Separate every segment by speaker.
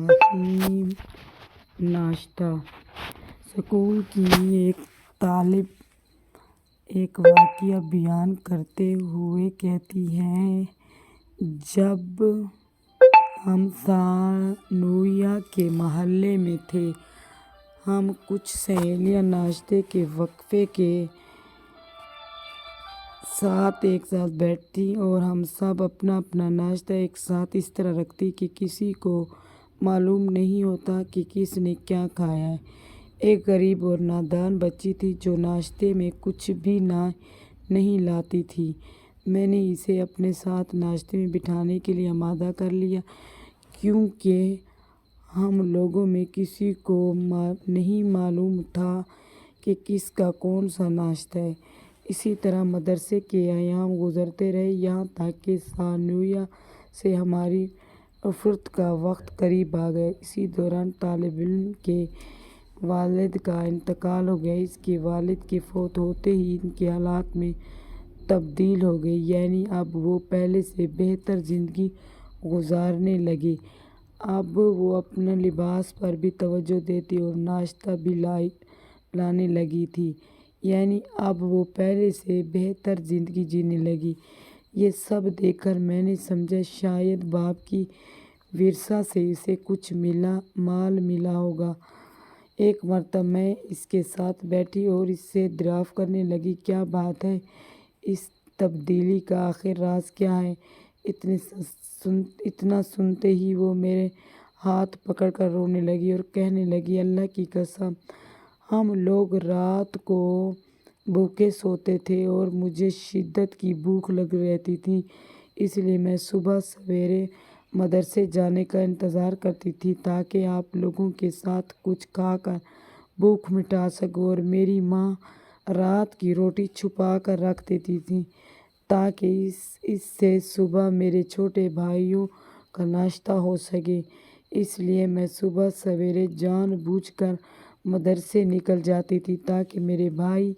Speaker 1: الرحیم۔ ناشتہ۔ اسکول کی ایک طالب ایک واقعہ بیان کرتے ہوئے کہتی ہے، جب ہم ثانویہ کے مرحلے میں تھے، ہم کچھ سہیلیاں ناشتے کے وقفے کے ساتھ ایک ساتھ بیٹھتیں اور ہم سب اپنا اپنا ناشتہ ایک ساتھ اس طرح رکھتے کہ کسی کو معلوم نہیں ہوتا کہ کس نے کیا کھایا ہے۔ ایک غریب اور نادان بچی تھی جو ناشتے میں کچھ بھی نہیں لاتی تھی۔ میں نے اسے اپنے ساتھ ناشتے میں بٹھانے کے لیے آمادہ کر لیا، کیونکہ ہم لوگوں میں کسی کو نہیں معلوم تھا کہ کس کا کون سا ناشتہ ہے۔ اسی طرح مدرسے کے ایام گزرتے رہے، یہاں تک کہ ثانویہ سے ہماری رخصت کا وقت قریب آ گیا۔ اسی دوران طالب علم کے والد کا انتقال ہو گیا۔ اس کے والد کے فوت ہوتے ہی ان کے حالات میں تبدیلی ہو گئی، یعنی اب وہ پہلے سے بہتر زندگی گزارنے لگے۔ اب وہ اپنے لباس پر بھی توجہ دیتی اور ناشتہ بھی لانے لگی تھی، یعنی اب وہ پہلے سے بہتر زندگی جینے لگی۔ یہ سب دیکھ کر میں نے سمجھا شاید باپ کی ورثہ سے اسے کچھ مال ملا ہوگا۔ ایک مرتبہ میں اس کے ساتھ بیٹھی اور اس سے دریافت کرنے لگی، کیا بات ہے؟ اس تبدیلی کا آخر راز کیا ہے؟ اتنا سنتے ہی وہ میرے ہاتھ پکڑ کر رونے لگی اور کہنے لگی، اللہ کی قسم، ہم لوگ رات کو بھوکے سوتے تھے اور مجھے شدت کی بھوک لگ رہتی تھی، اس لیے میں صبح سویرے مدرسے جانے کا انتظار کرتی تھی تاکہ آپ لوگوں کے ساتھ کچھ کھا کر بھوک مٹا سکوں، اور میری ماں رات کی روٹی چھپا کر رکھ دیتی تھی تاکہ اس سے صبح میرے چھوٹے بھائیوں کا ناشتہ ہو سکے۔ اس لیے میں صبح سویرے جان بوجھ کر مدرسے نکل جاتی تھی تاکہ میرے بھائی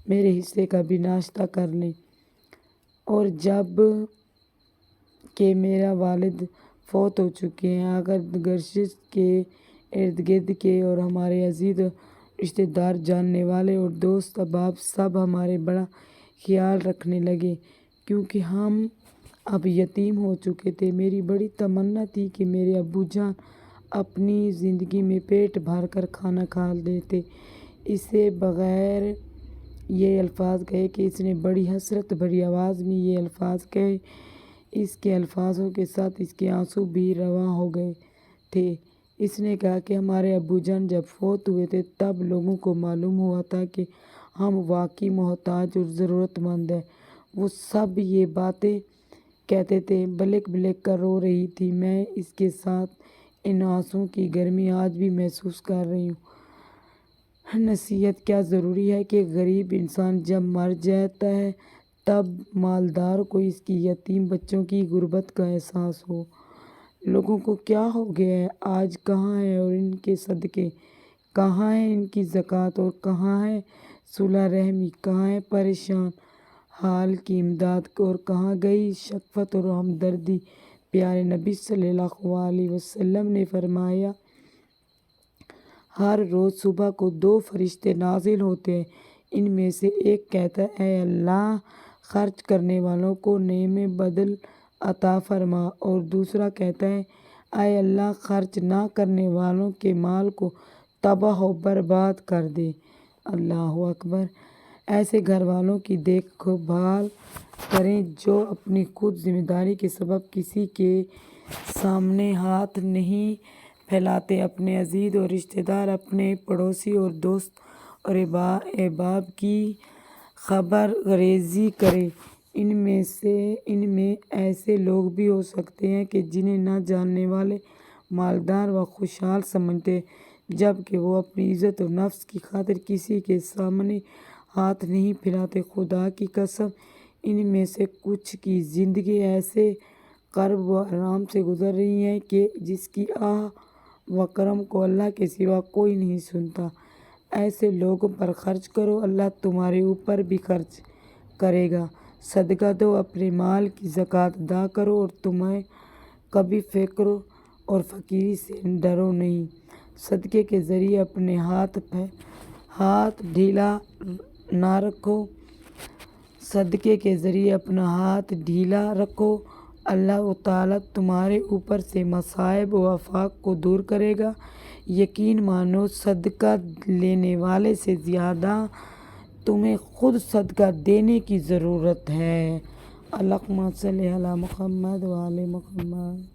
Speaker 1: میرے حصے کا بھی ناشتہ کر لیں۔ اور جب کہ میرے والد فوت ہو چکے ہیں، اگر گشت کے ارد گرد کے اور ہمارے عزیز رشتہ دار، جاننے والے اور دوست احباب سب ہمارا بڑا خیال رکھنے لگے، کیونکہ ہم اب یتیم ہو چکے تھے۔ میری بڑی تمنا تھی کہ میرے ابو جان اپنی زندگی میں پیٹ بھر کر کھانا کھا لیتے۔ اسے بغیر یہ الفاظ کہے کہ اس نے بڑی حسرت بھری آواز میں یہ الفاظ کہے، اس کے الفاظوں کے ساتھ اس کے آنسو بھی رواں ہو گئے تھے۔ اس نے کہا کہ ہمارے ابو جان جب فوت ہوئے تھے تب لوگوں کو معلوم ہوا تھا کہ ہم واقعی محتاج اور ضرورت مند ہیں۔ وہ سب یہ باتیں کہتے تھے۔ بلک بلک کر رو رہی تھی۔ میں اس کے ساتھ ان آنسوؤں کی گرمی آج بھی محسوس کر رہی ہوں۔ نصیحت: کیا ضروری ہے کہ غریب انسان جب مر جاتا ہے تب مالدار کو اس کی یتیم بچوں کی غربت کا احساس ہو؟ لوگوں کو کیا ہو گیا ہے؟ آج کہاں ہے اور ان کے صدقے؟ کہاں ہے ان کی زکوٰۃ اور کہاں ہے صلہ رحمی؟ کہاں ہے پریشان حال کی امداد اور کہاں گئی شفقت اور ہمدردی؟ پیارے نبی صلی اللہ علیہ وسلم نے فرمایا، ہر روز صبح کو 2 فرشتے نازل ہوتے ہیں، ان میں سے ایک کہتا ہے، اے اللہ، خرچ کرنے والوں کو نعم بدل عطا فرما، اور دوسرا کہتا ہے، اے اللہ، خرچ نہ کرنے والوں کے مال کو تباہ و برباد کر دے۔ اللہ اکبر۔ ایسے گھر والوں کی دیکھ بھال کریں جو اپنی خود ذمہ داری کے سبب کسی کے سامنے ہاتھ نہیں پھیلاتے۔ اپنے عزیز اور رشتہ دار، اپنے پڑوسی اور دوست اور احباب کی خبر ریزی کریں۔ ان میں ایسے لوگ بھی ہو سکتے ہیں کہ جنہیں نہ جاننے والے مالدار و خوشحال سمجھتے ہیں، جبکہ وہ اپنی عزت اور نفس کی خاطر کسی کے سامنے ہاتھ نہیں پھیلاتے۔ خدا کی قسم، ان میں سے کچھ کی زندگی ایسے کرب و آرام سے گزر رہی ہے کہ جس کی آہ و کرم کو اللہ کے سوا کوئی نہیں سنتا۔ ایسے لوگوں پر خرچ کرو، اللہ تمہارے اوپر بھی خرچ کرے گا۔ صدقہ دو، اپنے مال کی زکوٰۃ ادا کرو، اور تمہیں کبھی فقر اور فقیری سے ڈرو نہیں۔ صدقے کے ذریعے اپنے ہاتھ ڈھیلا نہ رکھو۔ صدقے کے ذریعے اپنا ہاتھ ڈھیلا رکھو، اللہ تعالیٰ تمہارے اوپر سے مصائب و آفات کو دور کرے گا۔ یقین مانو صدقہ لینے والے سے زیادہ تمہیں خود صدقہ دینے کی ضرورت ہے۔ اللہم صلی علی محمد و آل محمد۔